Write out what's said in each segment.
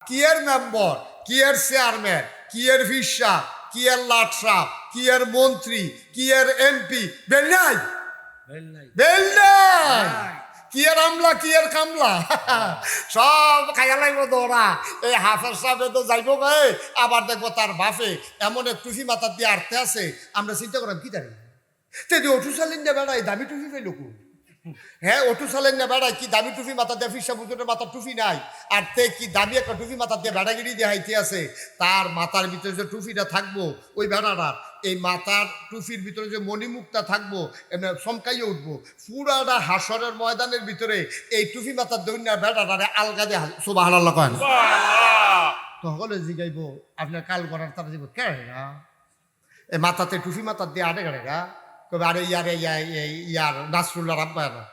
কি এর মেম্বার, কি এর চেয়ারম্যান, কি এর ভিসা, কি এর লাটসাপ, কি এর মন্ত্রী, কি এর এমপি, বেল নাই, বেল নাই, কি এর আমলা, কি এর কামলা, সব খাইয়া লাগবো দৌড়া। এই হাফেজ সাহেব তো যাইব গায়ে, আবার দেখবো তার বাপে এমন এক টুফি মাথার দিয়ে আটতে আছে। আমরা চিন্তা করলাম কি জানি তেদি ওটু চালেন না বেড়াই দামি টুফি পেলো কোন? হ্যাঁ, ওটু চালেন না বেড়াই কি দামি টুফি মাথা দিয়ে, ফিসা বুজুরের মাথার টুফি নাই, আর তে কি দামি একটা টুফি মাথা দিয়ে বেড়াগিরি দিয়ে হাইতে আছে। তার মাথার ভিতরে যে টুফিটা থাকবো ওই বেড়াটার, এই মাথার টুফির ভিতরে যে মণিমুক্তা থাকবো, এমনি চমকাইয়ে উঠবো। পুরাটা হাসরের ময়দানের ভিতরে এই টুফি মাথার দৈন্যার বেড়াটারে আলগা দিয়ে সুবহানাল্লাহ কয় না। তো হলে জিগাইব আপনার কাল করার তারা যাব কেনা এই মাথাতে টুফি মাথার দিয়ে আড়ে গাড়ে গা কবে আরে ইয়ারে ইয়ার নাসরুল্লাহ রাব্বা না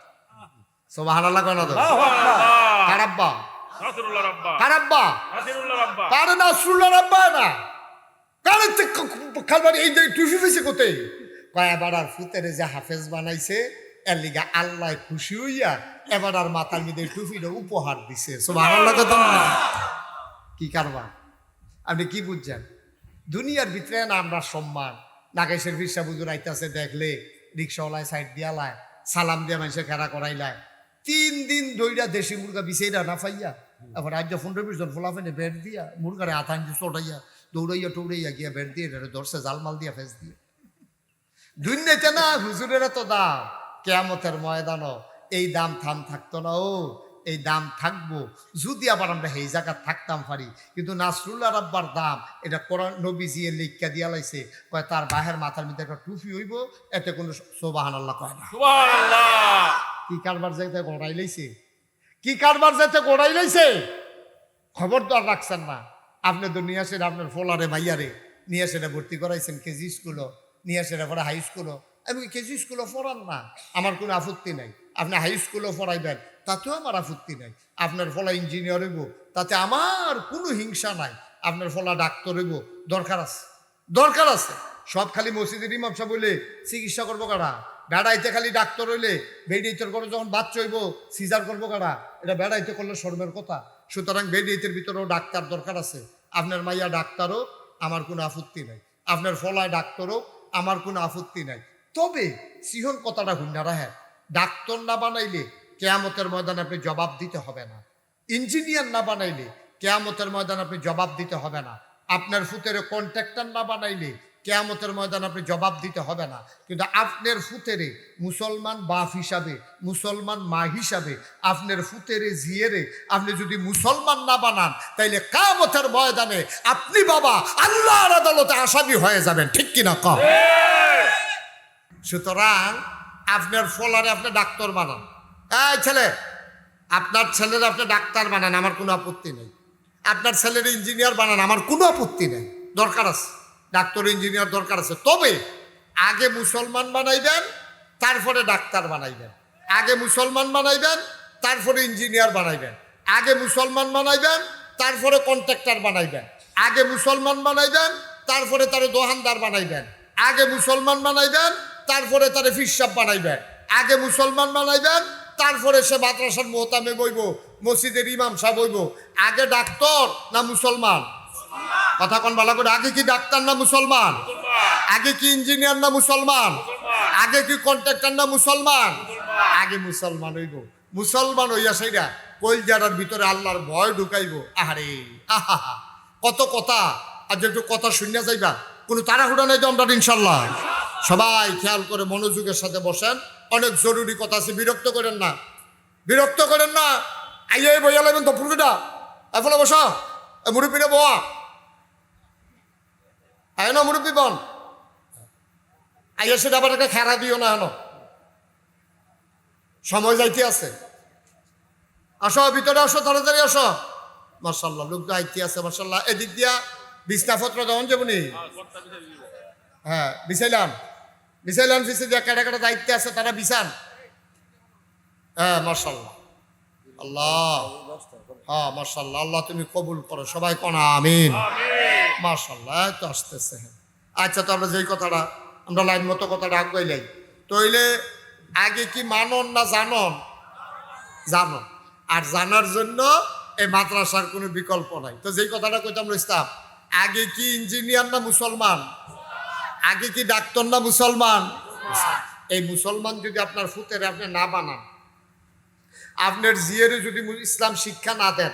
সুবহানাল্লাহ কয় না তো কারাব্বা কারাব্বা কারে নাসরুল্লাহ রাব্বা না কারে খালবার এই টুফি ফেসে কোতে কয় এবার আর ফুতেরে যে হাফেজ বানাইছে এর লিগা আল্লাহ খুশি হইয়া এবার আর মাথার মধ্যে টুফিটা উপহার দিছে সুবহানাল্লাহ কত না। কি কারবার আপনি কি বুঝছেন? দুনিয়ার ভিতরে না আমরা সম্মান নাগেশের ভিসা বুজুর আইতাছে দেখলে রিক্সাওয়ালায় সাইড দিয়ালায় সালাম দিয়ে মানুষের খেলা করাইলায় 3 দিন দইরা দেশি মুরগা বিছাইরা না পাইয়া এখন রাজ্য 15-20 জন ফোলাফেনে বেড দিয়া মুরগারে আথান দিয়ে চটাইয়া দৌড়াইয়া টৌড়াইয়া গিয়া বেড দিয়ে ধরছে জালমাল দিয়া ফেস দিয়ে দুনিয়াতে না হুজুরের তো দাম কেয়ামতের ময়দানও এই দাম থাম থাকতো না। ও এই দাম থাকবো যদি আবার আমরা এই জায়গা থাকতাম পারি। কিন্তু নাসরুল্লাহ রাব্বার দাম এটা কোরআন নবীজি এর লিখা দিয়া লাইছে কয় তার বাহের মাথার মধ্যে একটা টুপি হইব, এতে কোনো সুবহানাল্লাহ কয় না। সুবহানাল্লাহ কি কারবার যাইতে গড়াই লাইছে, কি কারবার যাইতে গড়াই লাইছে। খবরদার রাখছেন না। আপনি তো নিয়ে আসেন আপনার ফোলারে মাইয়ারে নিয়ে আসেন ভর্তি করাইছেন কেজি স্কুলও, নিয়ে আসেন পরে হাই স্কুলও। আমি কেজি স্কুলও পড়ান না, আমার কোনো আপত্তি নাই। আপনি হাই স্কুলও পড়াইবেন তাতেও আমার আপত্তি নাই। আপনার ফলা ইঞ্জিনিয়ার হইব তাতে আমার কোনো হিংসা নাই। আপনার ফলা ডাক্তার হইব দরকার আছে, দরকার আছে। সব খালি মসজিদের ইমাম সাহেব বলে চিকিৎসা করবো কারা? বেড়াইতে খালি ডাক্তার হইলে বেডিয়েতের করে যখন বাচ্চা হইব সিজার করবো কারা? এটা বেড়াইতে করলে শর্মের কথা। সুতরাং বেডিয়েতের ভিতরেও ডাক্তার দরকার আছে। আপনার মাইয়া ডাক্তারও আমার কোনো আপত্তি নাই, আপনার ফলায় ডাক্তারও আমার কোনো আপত্তি নাই। তবে সিহন কথাটা হুন্ডারা, হ্যাঁ, ডাক্তার না বানাইলে কেয়ামতের ময়দানে আপনি জবাব দিতে হবে না। ইঞ্জিনিয়ার না বানাইলে কেয়ামতের ময়দানে আপনি জবাব দিতে হবে না। আপনার ফুতেরে কন্ট্রাক্টর না বানাইলে কেয়ামতের ময়দানে আপনি জবাব দিতে হবে না। কিন্তু আপনার ফুতেরে মুসলমান বাপ হিসাবে, মুসলমান মা হিসাবে আপনার ফুতেরে জিয়েরে আপনি যদি মুসলমান না বানান তাইলে কিয়ামতের ময়দানে আপনি বাবা আল্লাহর আদালতে আসামি হয়ে যাবেন। ঠিক কিনা কম? সুতরাং আপনার ফলারে আপনি ডাক্তার বানান। এই ছেলে, আপনার ছেলের আপনি ডাক্তার বানান, আমার কোনো আপত্তি নেই। আপনার ছেলের ইঞ্জিনিয়ার বানান, আমার কোনো আপত্তি নেই। দরকার আছে ডাক্তার ইঞ্জিনিয়ার দরকার আছে। তবে আগে মুসলমান বানাইবেন তারপরে ডাক্তার বানাইবেন। আগে মুসলমান বানাইবেন তারপরে ইঞ্জিনিয়ার বানাইবেন। আগে মুসলমান বানাইবেন তারপরে কন্ট্রাক্টর বানাইবেন। আগে মুসলমান বানাইবেন তারপরে তারে দোকানদার বানাইবেন। আগে মুসলমান বানাইবেন তারপরে তারে ফিসাব বানাইবেন। আগে মুসলমান বানাইবেন তারপরে সে মাদ্রাসার মোহতামে বইব, মসজিদের ইমাম সাহেব হইব। আগে ডাক্তার না মুসলমান? কথা কোন ভালো করে, আগে কি ডাক্তার না মুসলমান? আগে কি ইঞ্জিনিয়ার না মুসলমান? আগে কি কন্ট্রাক্টর না মুসলমান? আগে মুসলমান হইব। মুসলমান হইয়া সেইটা কলজাটার ভিতরে আল্লাহর ভয় ঢুকাইব। আহারে আহা কত কথা। আর একটু কথা শুনিয়া যাইবা, কোনো তাড়াহুড়া নাই তো আমরা ইনশাল্লাহ। সবাই খেয়াল করে মনোযোগের সাথে বসেন, অনেক জরুরি কথা আছে। বিরক্ত করেন না, বিরক্ত করেন না। আইয়ে বইয়া লাগবেন তো ফুলটা এফলে বসা মুরব্বীরা বয়া আয় না মুরব্বী বন আইয়া সেটা আবার একটা খেরা দিও না। হেন সময় যাইতে আছে। আসো ভিতরে আসো, তাড়াতাড়ি আসো। মাশাল্লাহ লোক যাইতে আছে মাশাল্লাহ। এদিক দিয়া বিছনাপত্র দেওয়ান যাবনি? হ্যাঁ বিছাইলাম, বিছাইলাম। বিছে দিয়া কাটা কাটা দায়িত্বে আছে তারা বিছান। হ্যাঁ মাশাল্লাহ আল্লাহ, হ্যাঁ মাশাল্লাহ। আল্লাহ তুমি কবুল করো, সবাই কোনা আমিন। মাশাল্লাহ তো আসতেছে। আচ্ছা, তো আমরা যেই কথাটা আমরা লাইন মতো কথাটা আগাইলাই, তইলে আগে কি মানন না জানন? জানো। আর জানার জন্য এই মাদ্রাসার কোনো বিকল্প নাই। তো যেই কথাটা কইতাম ইসলাম, আগে কি ইঞ্জিনিয়ার না মুসলমান? আগে কি ডাক্তার না মুসলমান? এই মুসলমান যদি আপনার ফুতের আপনি না বানান, আপনার জিয়েরে যদি ইসলাম শিক্ষা না দেন,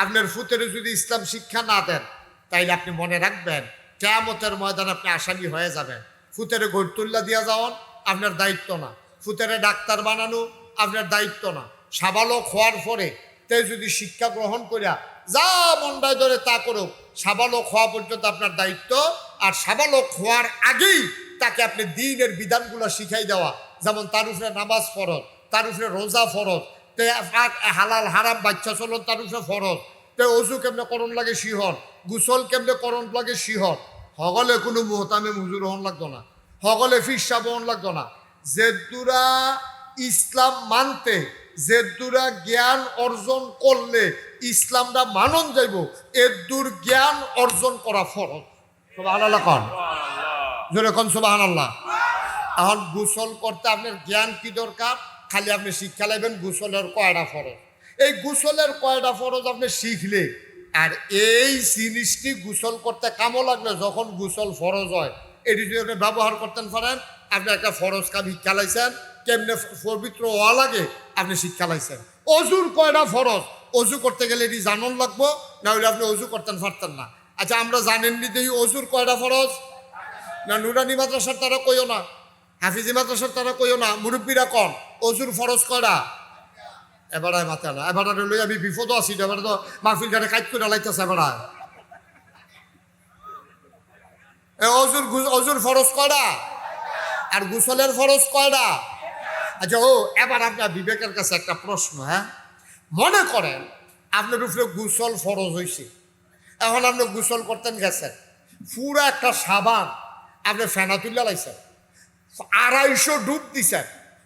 আপনার ফুতেরে যদি ইসলাম শিক্ষা না দেন, তাইলে আপনি মনে রাখবেন কিয়ামতের ময়দানে আপনি আসামি হয়ে যাবেন। ফুতেরে গড়তুল্লা দিয়া যাওয়ান আপনার দায়িত্ব না, ফুতেরে ডাক্তার বানানো আপনার দায়িত্ব না। সাবালক হওয়ার পরে তে যদি শিক্ষা গ্রহণ করিয়া যা মন্ডায় ধরে তা করুক, সাবালক হওয়া পর্যন্ত আপনার দায়িত্ব। আর সাবালক হওয়ার আগেই তাকে আপনি দ্বীনের বিধানগুলো শিখাই দেওয়া, যেমন তার উপরে নামাজ ফরজ, তার উপরে রোজা ফরজ, তে হালাল হারাম বাচ্চা চলন তার উপরে ফরজ, তে অজু কেমনে করণ লাগে শিহর, গুসল কেমনে করণ লাগে শিহর। সকলে কোনো মোহতামে মুজুর হন লাগতো না, সকলে ফিরসা বহন লাগতো না। যে দুরা ইসলাম মানতে, যে দুরা জ্ঞান অর্জন করলে ইসলামটা মানন যাইব, এর দূর জ্ঞান অর্জন করা ফরজ। সুবহানাল্লাহ কন, জোরে কন সুবহানাল্লাহ। এখন গোসল করতে আপনার জ্ঞান কি দরকার? খালি আপনি শিক্ষা লাইবেন গোসলের কয়টা ফরজ। এই গোসলের কয়টা ফরজ আপনি শিখলে, আর এই জিনিসটি গোসল করতে কামও লাগলে যখন গোসল ফরজ হয়, এটি যদি আপনি ব্যবহার করতেন পারেন, আপনি একটা ফরজ কাম শিক্ষা লাইছেন। কেমনে পবিত্র হওয়া লাগে আপনি শিক্ষা লাইছেন। অজুর কয়টা ফরজ, অজু করতে গেলে এটি জানন লাগবো, না হলে আপনি অজু করতেন পারতেন না। আচ্ছা, আমরা জানেননি দেখি অজুর কয়টা ফরজ? না নুরানি মাদ্রাসার তারা কইও না, হাফিজি মাদ্রাসার তারা কইও না, মুরব্বীরা কন অজুর ফরজ কয়টা? এবারে মাথা না, এবারে লই আমি বিপদ আছি, এবারে তো মাহফিল ঘাটে কাজ করে লাইতেছে। এবারে অজুর ফরজ কয়টা আর গোসলের ফরজ কয়টা? আচ্ছা, এবার আপনার বিবেকের কাছে একটা প্রশ্ন। হ্যাঁ, মনে করেন আপনার উপরে গোসল ফরজ হয়েছে, এখন আপনি গোসল করতেন গেছেন, পুরো একটা সাবান আপনি ফেনা তুলে লাইছেন, 250 ডুব দিছেন,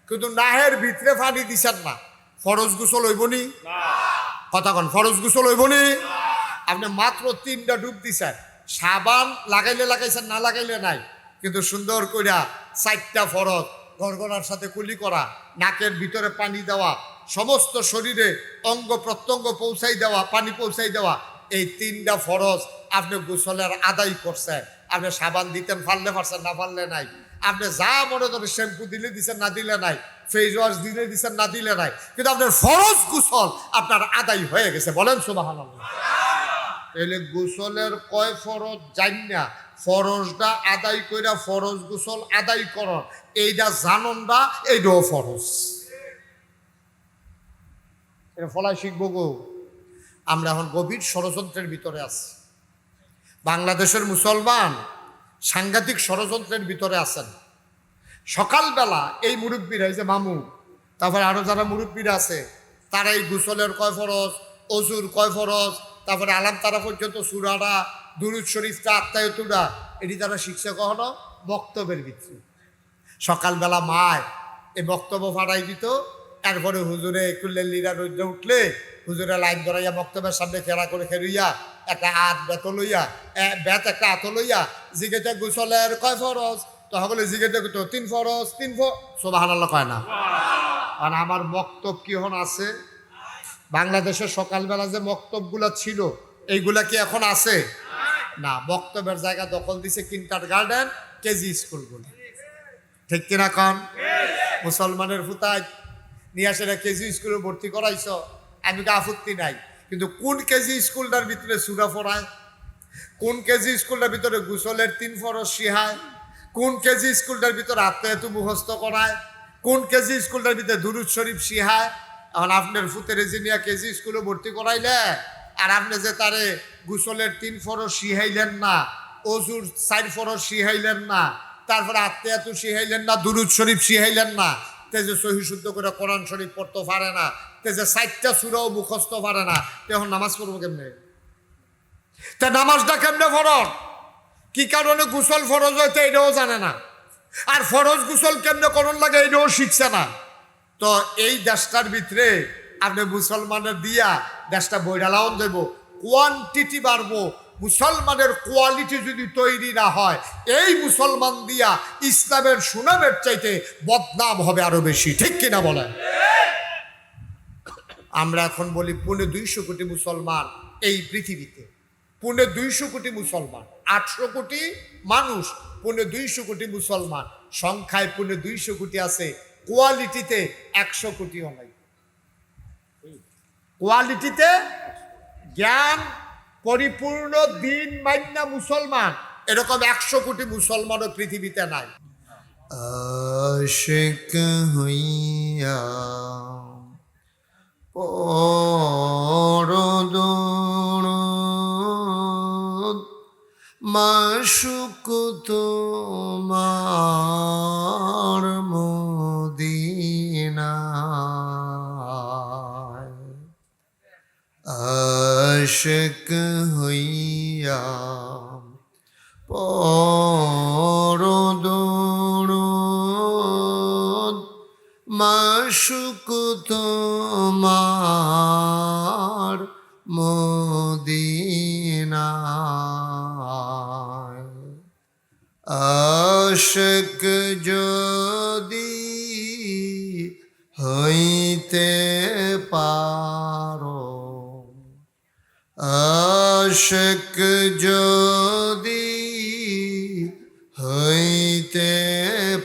কিন্তু নাহের ভিতরে পানি দিছেন না, ফরজ গোসল হইবনি? কথা কন, ফরজ গোসল হইবনি? আপনি মাত্র 3টা ডুব দিছেন, সাবান লাগাইলে লাগাইছেন, না লাগাইলে নাই, কিন্তু সুন্দর কইরা 4টা ফরজ, গড়গড়ার সাথে কুলি করা, নাকের ভিতরে পানি দেওয়া, সমস্ত শরীরে অঙ্গ প্রত্যঙ্গ পৌঁছাই দেওয়া, পানি পৌঁছাই দেওয়া, এই 3টা ফরজ আপনি গোসলের আদায় করছেন। আপনি সাবান দিতেন, ফাললে পারছেন, না ফাললে নাই। আপনি যা মনে করেন শ্যাম্পু দিলে দিচ্ছেন, না দিলে নাই, ফেস ওয়াশ দিলে দিচ্ছেন, না দিলে নাই, কিন্তু আপনার ফরজ গোসল আপনার আদায় হয়ে গেছে। বলেন সুবহানাল্লাহ। তাহলে গোসলের কয় ফরজ জান না, ফরজটা আদায় কইরা ফরজ গোসল আদায় করন, এইটা জানন না, এইটাও ফরজ। এটা ফলাই শিখবো গো। আমরা এখন গভীর ষড়যন্ত্রের ভিতরে আছি। বাংলাদেশের মুসলমান সাংঘাতিক ষড়যন্ত্রের ভিতরে আছেন। সকালবেলা এই মুরব্বীরা, এই যে মামু, তারপরে আরো যারা মুরব্বীরা আছে, তারা এই গোসলের কয় ফরজ, অজুর কয় ফরজ, তারপরে আলাম তারা পর্যন্ত সুরাটা, দুরুদ শরীফটা, আত্মায়তুটা, এটি তারা শিখছে কখনো বক্তব্যের ভিত্তি। সকালবেলা মায় এই বক্তব্য ফাটাই দিত, এরপরে হুজুরে কুল্লেলিরা রোদ্রে উঠলে হুজুরে লাইন ধরাইয়া বক্তব্যের সামনে খেলা করে খেলুইয়া একটা হাত বেত লইয়া, বেত একটা হাত লইয়া জিগেতে গোসলের কয় ফরজ, তো সকলে জিগেতে 3 ফরজ, 3 সুবহানাল্লাহ কয় না। আর আমার বক্তব্য কি এখন আছে? বাংলাদেশের সকালবেলা যে বক্তব্যগুলো ছিল, এইগুলা কি এখন আছে? না, বক্তব্যের জায়গা দখল দিছে কিন্ডারগার্টেন, কেজি স্কুলগুলো। ঠিক কিনা কন? মুসলমানের ফুতায় নিয়ে আসে কেজি স্কুলে ভর্তি করাইছ, আমি তো আপত্তি নাই, কিন্তু কোন কেজি স্কুলটার ভিতরে সূরা পড়ায়? কোন কেজি স্কুলটার ভিতরে গোসলের 3 ফরজ শিখায়? কোন কেজি স্কুলটার ভিতরে আত্মায়াতু মুখস্থ করায়? কোন কেজি স্কুলটার ভিতরে দুরুদ শরীফ শিখায়? এখন আপনার ফুতের জিনিয়া কেজি স্কুলে ভর্তি করাইলে, আর আপনি যে তারে গোসলের 3 ফরজ শিখাইলেন না, অজুর 4 ফরজ শিখাইলেন না, তারপরে আত্মায়াতু শিখাইলেন না, দুরুদ শরীফ শিখাইলেন না, তে যে সহি শুদ্ধ করে কোরআন শরীফ পড়তে পারে না, তে যে 4টা সূরাও মুখস্থ পারে না, তখন নামাজ পড়বো কেমনে? তে নামাজটা কেমনে ফরজ? কি কারণে গোসল ফরজ হইতে এটাও জানে না, আর ফরজ গোসল কেমনে করণ লাগে এটাও শিখছে না। তো এই দেশটার ভিতরে আপনি মুসলমানের দিয়া দেশটা বৈরালাউন দেব, কোয়ান্টিটি বাড়বো, মুসলমানের কোয়ালিটি যদি তৈরি না হয়, এই মুসলমান দিয়া ইসলামের সুনামের চাইতে বদনাম হবে আরো বেশি। ঠিক কিনা বলেন? আমরা এখন বলি 250 কোটি মুসলমান এই পৃথিবীতে, 250 কোটি মুসলমান, 800 কোটি মানুষ, 250 কোটি মুসলমান, সংখ্যায় 250 কোটি আছে, কোয়ালিটিতে 100 কোটিও নাই। কোয়ালিটিতে জ্ঞান পরিপূর্ণ দিন মান্না মুসলমান এরকম 100 কোটি মুসলমানও পৃথিবীতে নাই। আশিক হইয়া পরদুরুদ মাশুক তোমার মদিনায়, আশিক হইয়া পরদুরুদ মাশুক তোমার মদিনায়, আশিক যদি হইতে পারো, আশিক যদি হইতে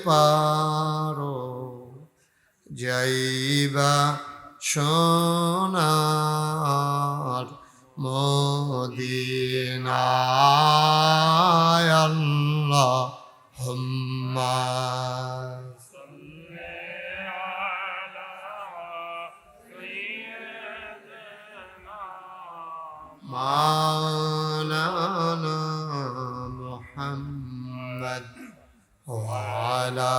পারো, যাইবা সোনার মদিনায়। আল্লাহুম্মা মাওলানা মুহাম্মদ ওয়া আলা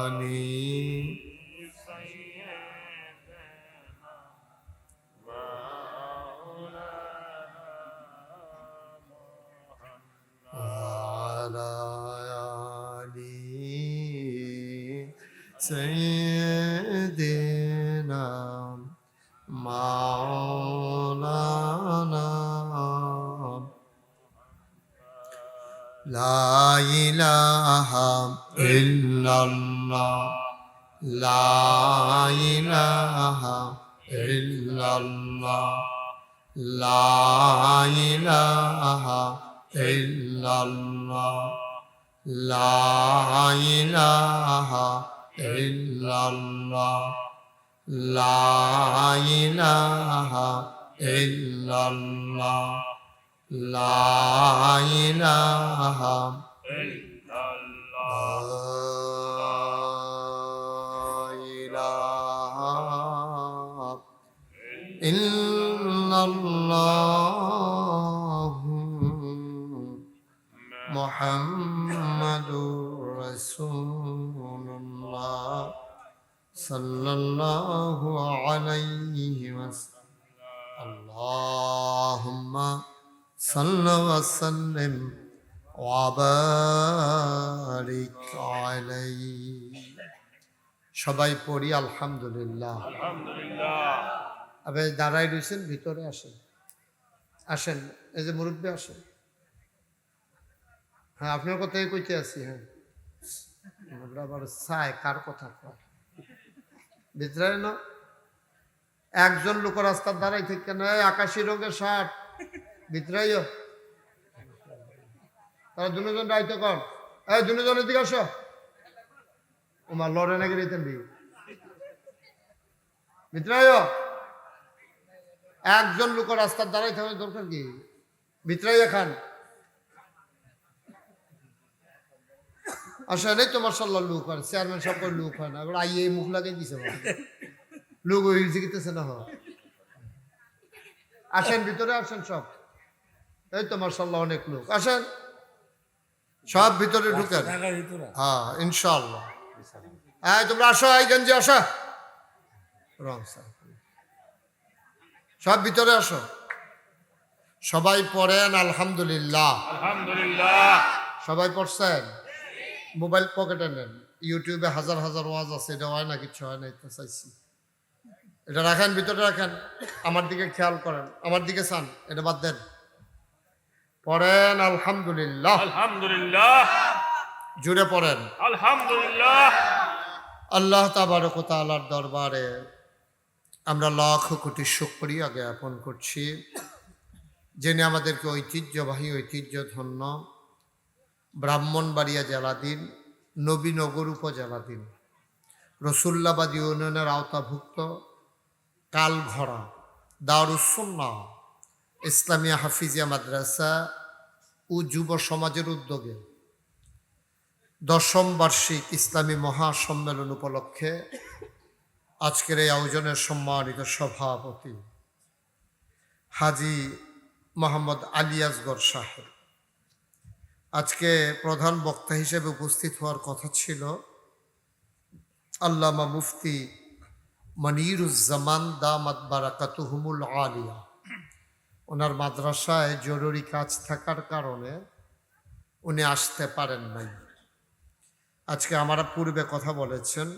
আলি سيدنا مولانا لا إله إلا الله، لا إله إلا الله، لا إله إلا الله، لا إله إلا الله، لا إله إلا الله، لا إله إلا الله، لا إله إلا الله محمد رسول الله صلى الله عليه وسلم. اللهم صل وسلم وبارك عليه. সবাই পড়ি আলহামদুলিল্লাহ। আলহামদুলিল্লাহ। আবে দাঁড়াই রয়েছেন, ভিতরে আসেন, আসেন, এই যে মুরব্বী আসেন। হ্যাঁ, আপনার কথাই কইতে আছি। হ্যাঁ, আমরা আবার চাই কার কথা কয় ভিতরে না। একজন লোক রাস্তার দাঁড়াই থেকে না, আকাশি রঙের শার্ট ভিতরাইও, তারা দুজন রাইতে কর, এই দুজনের দিকে আসো। ওমার লড়ে নাকি রেতেন ভিতরাইও। একজন লোক রাস্তার দাঁড়াই থাকার দরকার কি? ভিতরাইয়া খান আসলে তো মাশাআল্লাহ লোক হয়, চেয়ারম্যান সব করে লোক হয় না, এবার আইয়ে মুখ লাগাই দিছে লোক হয়ে জিগিতেছে না। আসেন ভিতরে আসেন সব, এই তো মাশাআল্লাহ অনেক লোক, আসেন সব ভিতরে ঢুকেন। হ্যাঁ ইনশাআল্লাহ। হ্যাঁ তোমরা আসো, এই গঞ্জি আসো, সব ভিতরে আসো। সবাই পড়েন আলহামদুলিল্লাহ। আলহামদুলিল্লাহ। সবাই পড়ছেন? মোবাইল পকেটে নেন, ইউটিউবে হাজার হাজার ওয়াজ আছে, এটা হয় না, কিছু হয় না, এটা চাইছি। এটা রাখেন, ভিতরে রাখেন, আমার দিকে খেয়াল করেন, আমার দিকে চান, এটা বাদ দেন। পড়েন আলহামদুলিল্লাহ। আলহামদুলিল্লাহ। জুড়ে পড়েন আলহামদুলিল্লাহ। আল্লাহ তাবারক ওয়া তাআলার দরবারে আমরা লাখ কোটি শুকরিয়া জ্ঞাপন করছি যিনি আমাদেরকে ঐতিহ্যধন্য ব্রাহ্মণবাড়িয়া জেলাধীন নবীনগর উপজেলাধীন রসুল্লাবাদ ইউনিয়নের আওতাভুক্ত কালঘরা দারুস সুন্নাহ ইসলামিয়া হাফিজিয়া মাদ্রাসা ও যুব সমাজের উদ্যোগে 10ম বার্ষিক ইসলামী মহাসম্মেলন উপলক্ষে আজকের এই আয়োজনের সম্মানিত সভাপতি হাজী মোহাম্মদ আলী আসগর সাহেব, আজকে প্রধান বক্তা হিসেবে উপস্থিত হওয়ার কথা ছিল আল্লামা মুফতি মনিরুজ্জামান দামাত বারাকাতুহুমুল আলিয়া। ওনার মাদ্রাসায় জরুরি কাজ থাকার কারণে উনি আসতে পারেন নাই। আজকে আমরা পূর্বে কথা বলেছেন,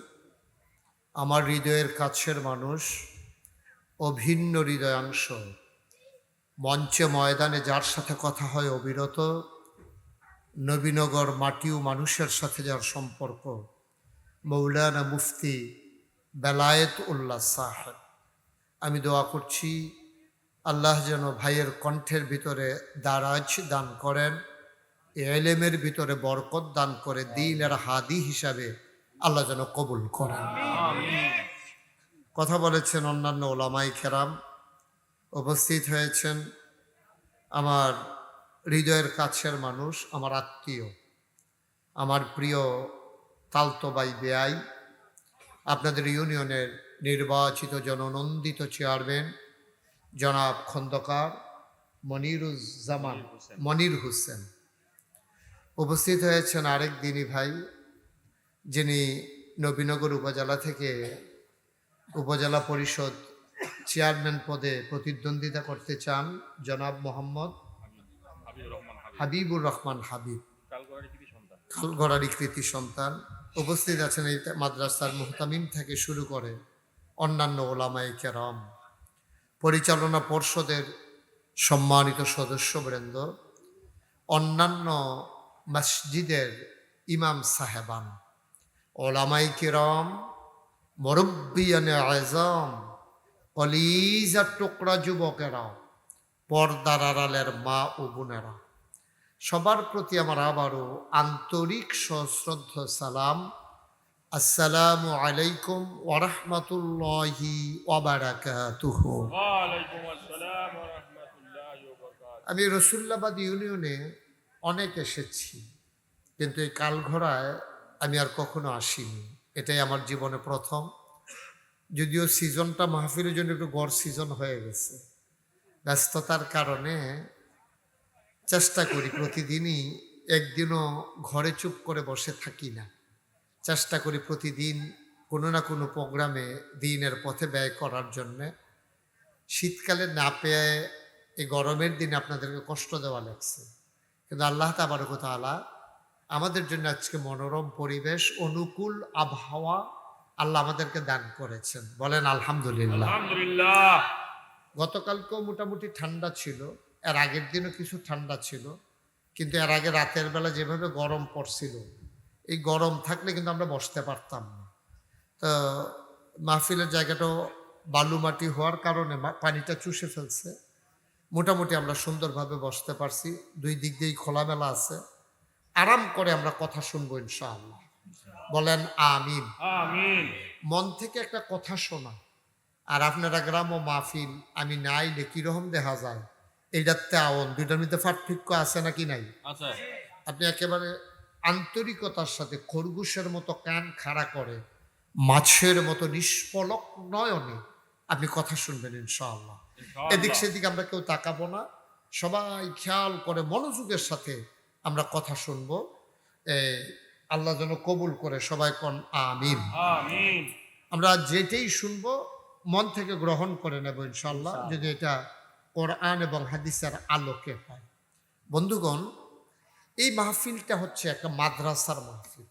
আমার হৃদয়ের কাছের মানুষ, অভিন্ন হৃদয়াংশ, মঞ্চে ময়দানে যার সাথে কথা হয় অবিরত, নবীনগর মাটি ও মানুষের সাথে যার সম্পর্ক, মৌলানা মুফতি বেলায়েত উল্লাহ সাহেব। আমি দোয়া করছি আল্লাহ যেন ভাইয়ের কণ্ঠের ভিতরে দারাজ দান করেন, এলেমের ভিতরে বরকত দান করে দ্বীনের হাদি হিসাবে আল্লাহ যেন কবুল করেন। কথা বলেছেন অন্যান্য ওলামাই কেরাম, উপস্থিত হয়েছেন আমার হৃদয়ের কাছের মানুষ, আমার আত্মীয়, আমার প্রিয় তালতো ভাই বেয়াই, আপনাদের ইউনিয়নের নির্বাচিত জননন্দিত চেয়ারম্যান জনাব খন্দকার মনির হোসেন। উপস্থিত হয়েছেন আরেক দিনী ভাই, যিনি নবীনগর উপজেলা থেকে উপজেলা পরিষদ চেয়ারম্যান পদে প্রতিদ্বন্দ্বিতা করতে চান, জনাব মোহাম্মদ হাবিবুর রহমান হাবিব, কালগড়ারই কৃতি সন্তান। উপস্থিত আছেন এই মাদ্রাসার মুহতামিম থেকে শুরু করে অন্যান্য ওলামায়ে কেরাম, পরিচালনা পর্ষদের সম্মানিত সদস্যবৃন্দ, অন্যান্য মসজিদের ইমাম সাহেবান, ওলামায়ে কেরাম, মুরব্বিয়ানে আযম, কলিজার টুকরা যুবকেরা, পর্দার আড়ালের মা ও বোনেরা, সবার প্রতি আমার আবারও আন্তরিক সশ্রদ্ধ সালাম। আসসালামু আলাইকুম ওয়া রাহমাতুল্লাহি ওয়া বারাকাতুহু। ওয়ালাইকুম আসসালাম ওয়া রাহমাতুল্লাহি ওয়া বারাকাতুহু। আমি রসুল্লাবাদ ইউনিয়নে অনেক এসেছি, কিন্তু এই কালঘরায় আমি আর কখনো আসিনি। এটাই আমার জীবনে প্রথম। যদিও সিজনটা মাহফিলের জন্য একটু গড় সিজন হয়ে গেছে, ব্যস্ততার কারণে চেষ্টা করি প্রতিদিনই, একদিনও ঘরে চুপ করে বসে থাকি না। চেষ্টা করি প্রতিদিন কোনো না কোনো প্রোগ্রামে দিনের পথে ব্যয় করার জন্যে। শীতকালে না পেয়ে এই গরমের দিনে আপনাদেরকে কষ্ট দেওয়া লাগছে, কিন্তু আল্লাহ তাবারক ওয়া তাআলা আমাদের জন্য আজকে মনোরম পরিবেশ, অনুকূল আবহাওয়া আল্লাহ আমাদেরকে দান করেছেন। বলেন আলহামদুলিল্লাহ। আলহামদুলিল্লাহ। গতকালকেও মোটামুটি ঠান্ডা ছিল, এর আগের দিনও কিছু ঠান্ডা ছিল, কিন্তু এর আগে রাতের বেলা যেভাবে গরম পড়ছিল, এই গরম থাকলে কিন্তু আমরা বসতে পারতাম না। তো মাহফিলের জায়গাটাও বালু মাটি হওয়ার কারণে পানিটা চুষে ফেলছে। মোটামুটি আমরা সুন্দরভাবে বসতে পারছি, দুই দিক দিয়েই খোলামেলা আছে, আরাম করে আমরা কথা শুনবো ইনশাআল্লাহ। বলেন আমিন। আমিন। মন থেকে একটা কথা শোনা আর আপনারা গ্রাম ও মাহফিল আমি না আইলে কিরকম দেখা যায়, এইটার তেমন দুইটার মধ্যে পার্থক্য আছে নাকি নাই? আচ্ছা। আপনি একেবারে আন্তরিকতার সাথে খরগোশের মতো কান খাড়া করে মাছের মতো নিষ্পলক নয়নে আপনি কথা শুনবেন ইনশাআল্লাহ। এদিক সেদিক আমরা কেউ তাকাবো না, সবাই খেয়াল করে মনোযোগের সাথে আমরা কথা শুনবো। আল্লাহ যেন কবুল করে, সবাই কোন আমিন। আমিন। আমরা যেটাই শুনবো মন থেকে গ্রহণ করে নেব ইনশাআল্লাহ, যদি এটা কোরআন এবং হাদিসের আলোকে হয়। বন্ধুগণ, এই মাহফিলটা হচ্ছে একটা মাদ্রাসার মাহফিল,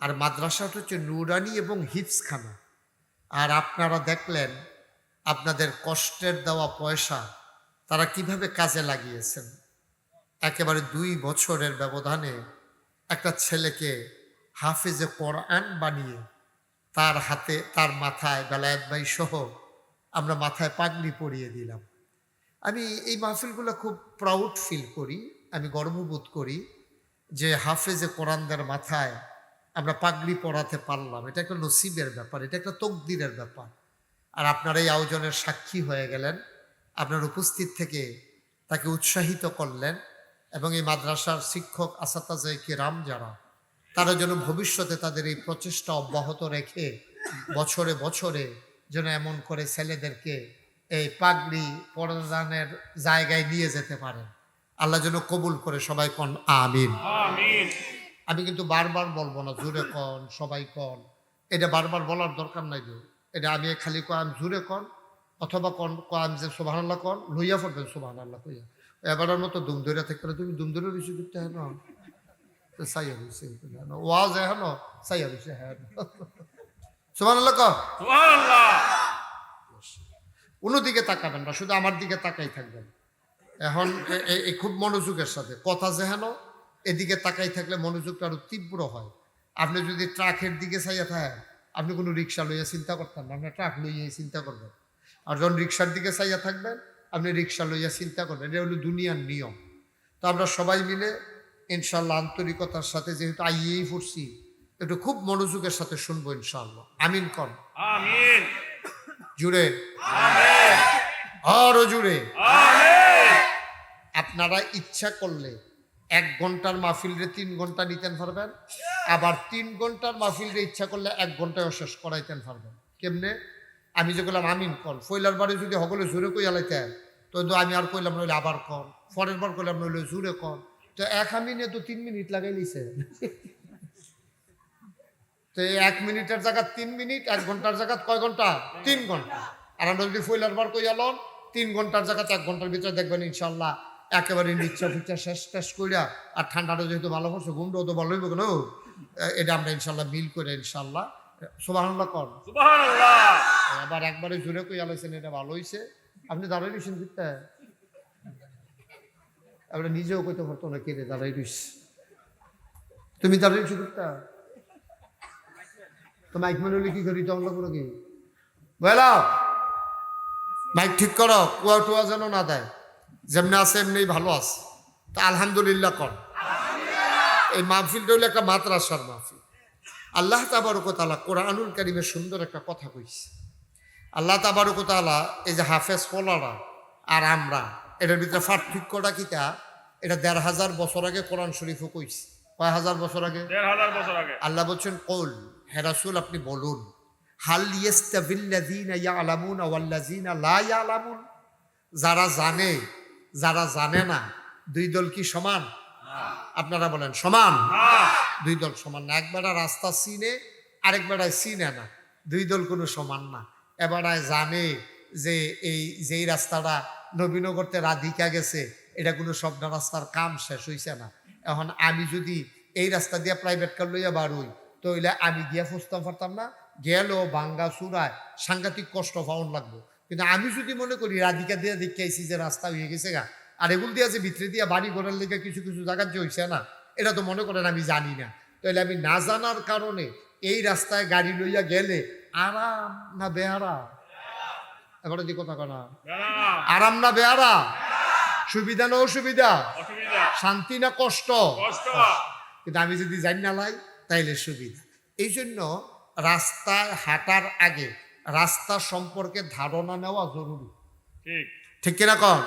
আর মাদ্রাসাটা হচ্ছে নুরানি এবং হিফজখানা। আর আপনারা দেখলেন আপনাদের কষ্টের দেওয়া পয়সা তারা কিভাবে কাজে লাগিয়েছেন। একেবারে 2 বছরের ব্যবধানে একটা ছেলেকে হাফেজে কোরআন বানিয়ে তার হাতে, তার মাথায় বেলায়েত ভাই সহ আমরা মাথায় পাগড়ি পরিয়ে দিলাম। আমি এই মাহফিলগুলো খুব প্রাউড ফিল করি, আমি গর্ববোধ করি যে হাফেজে কোরআনদের মাথায় আমরা পাগড়ি পরাতে পারলাম। এটা একটা নসিবের ব্যাপার, এটা একটা তকদিরের ব্যাপার। আর আপনারা এই আয়োজনের সাক্ষী হয়ে গেলেন, আপনার উপস্থিত থেকে তাকে উৎসাহিত করলেন এবং এই মাদ্রাসার শিক্ষক আসাতাজে কিরাম যারা, তারা যেন ভবিষ্যতে তাদের এই প্রচেষ্টা অব্যাহত রেখে বছরে বছরে যেন এমন করে ছেলেদেরকে এই পাগড়ি প্রদানের জায়গায় নিয়ে যেতে পারেন। আল্লাহ যেন কবুল করে, সবাই কন আমিন। আমিন। আমি কিন্তু বারবার বলবো না, জোরে কন, সবাই কন, এটা বারবার বলার দরকার নাই। এটা আমি খালি কন জোরে কন, অথবা কন যে সুবহানাল্লাহ কন, লইয়া পড়বেন সুবহানাল্লাহ কইয়া। এবারের মতো দুম ধরে থাকতে পারে, তুমি দুম ধরে রয়েছে করতে হ্যাঁ না সাইয়া রয়েছে ওয়াজ হ্যাঁ না সাইয়া রয়েছে হ্যাঁ সুবহানাল্লাহ কন। সুবহানাল্লাহ। অন্যদিকে তাকাবেন না, শুধু আমার দিকে তাকাই থাকবেন। এখন খুব মনোযোগের সাথে কথা যে হেন, এদিকে তাকাই থাকলে মনোযোগটা আরো তীব্র হয়। আপনি যদি ট্রাকের দিকে চাইয়া থাকেন, আপনি কোনো রিক্সা লইয়া চিন্তা করতেন না, আপনি ট্রাক লইয়া চিন্তা করবেন। আর যখন রিক্সার দিকে চাইয়া থাকবেন, আপনি রিক্সা লইয়া চিন্তা করবেন। এটা হলো দুনিয়ার নিয়ম। তো আমরা সবাই মিলে ইনশাল্লাহ আন্তরিকতার সাথে, যেহেতু আইয়েই পড়ছি, একটু খুব মনোযোগের সাথে শুনবো ইনশাল্লাহ। আমিন কন। আমিন। জুড়ে আমিন। আরো জুড়ে আমিন। আপনারা ইচ্ছা করলে 1 ঘন্টার মাহফিলরে 3 ঘন্টা নিতেন পারবেন, আবার 3 ঘন্টার মাহফিলরে ইচ্ছা করলে 1 ঘন্টায় শেষ করাইতেন পারবেন। কেমনে? আমি যে বললাম আমিন কন, ফইলার বারে যদি সকলে জোরে কই আলাইতেন, তো আমি আর কইলাম নইলে আবার কন, পরের বার কইলাম নইলে জোরে কন, তো 1 আমিনে তো 3 মিনিট লাগাই নিছে। তো 1 মিনিটের জায়গা 3 মিনিট, 1 ঘন্টার জায়গা কয় ঘন্টা? 3 ঘন্টা। আর আমরা যদি ফইলার বার কই আলম 3 ঘন্টার জায়গাতে 1 ঘন্টার ভিতরে দেখবেন ইনশাল্লাহ একেবারে নিচ্ছা ফিচ্ছা শেষ কইরা। আর ঠান্ডাটা যেহেতু ভালো পড়ছে, ঘুমটাও তো ভালো হইব কেন, এটা আমরা ইনশাল্লাহ মিল করে ইনশাল্লাহ সুবহানাল্লাহ কর। সুবহানাল্লাহ। আবার একবারে জোরে কই আলাইছেন, এটা ভালো হইছে। আপনি দাঁড়াই রইছেন ফিরতে, আমরা নিজেও কইতে পারতো না কে রে দাঁড়াই রইস, তুমি দাঁড়াই রইছো ফিরতে। তো মাইক মানে হলে কি করি, তখন লাগবো নাকি? বুঝলাম, মাইক ঠিক করো, কুয়া টুয়া যেন না দেয়, যেমনি আছে এমনি ভালো আছে। তা আলহামদুলিল্লাহ কর। এই মাহফিলটা হলো একটা মাদ্রাসার মাহফিল। আল্লাহ তাবারক ওয়া তাআলা কোরআনুল কারীমে সুন্দর একটা কথা কইছে। আল্লাহ তাবারক ওয়া তাআলা এই যে হাফেজ পোলারা আর আমরা, এটার ভিতরে পার্থক্যটা কিটা? এটা ১৫০০ বছর আগে কোরআন শরীফও কইছে। কয় হাজার বছর আগে? ১৫০০ বছর আগে। আল্লাহ বলছেন কৌল, হে রাসূল আপনি বলুন, হাল ইয়াস্তাবিল্লাযীনা ইয়ালামুনা ওয়াল্লাযীনা লা ইয়ালামুন, যারা জানে যারা জানে না, 2 দল কি সমান? আপনারা বলেন সমান? 2 দল সমান না। একবেলা রাস্তা চিনে, আরেক বেড়ায় চিনে না, 2 দল কোনো সমান না। এবারায় জানে যে যেই রাস্তাটা নবীনগরতে রাধিকা গেছে, এটা কোনো শব্দ রাস্তার কাম শেষ হইছে না। এখন আমি যদি এই রাস্তা দিয়ে প্রাইভেট কার লইয়া বার হই, তো হইলে আমি গিয়া ফুসতে পারতাম না, গেলেও ভাঙ্গা চূড়ায় সাংঘাতিক কষ্ট পাওয়ান লাগবো। কিন্তু আমি যদি মনে করি রাধিকা দিয়ে দেখে আইসি যে রাস্তা হয়ে গেছে গা, আর এগুলো দিয়া যে ভিতরে দিয়া বাড়ি ঘরের লেগে কিছু কিছু জায়গার যে হইছে না, এটা তো মনে করেন আমি জানি না। তাহলে আমি না জানার কারণে এই রাস্তায় গাড়ি লইয়া গেলে আরাম না বেহারা? এবারে যে কথা কনা, আরাম না বেহারা? সুবিধা না অসুবিধা? অসুবিধা। শান্তি না কষ্ট? কষ্ট। কিন্তু আমি যদি জানি না লাই, তাইলে সুবিধা। এই জন্য রাস্তায় হাঁটার আগে রাস্তা সম্পর্কে ধারণা নেওয়া জরুরি। ঠিক। ঠিক কিনা কন?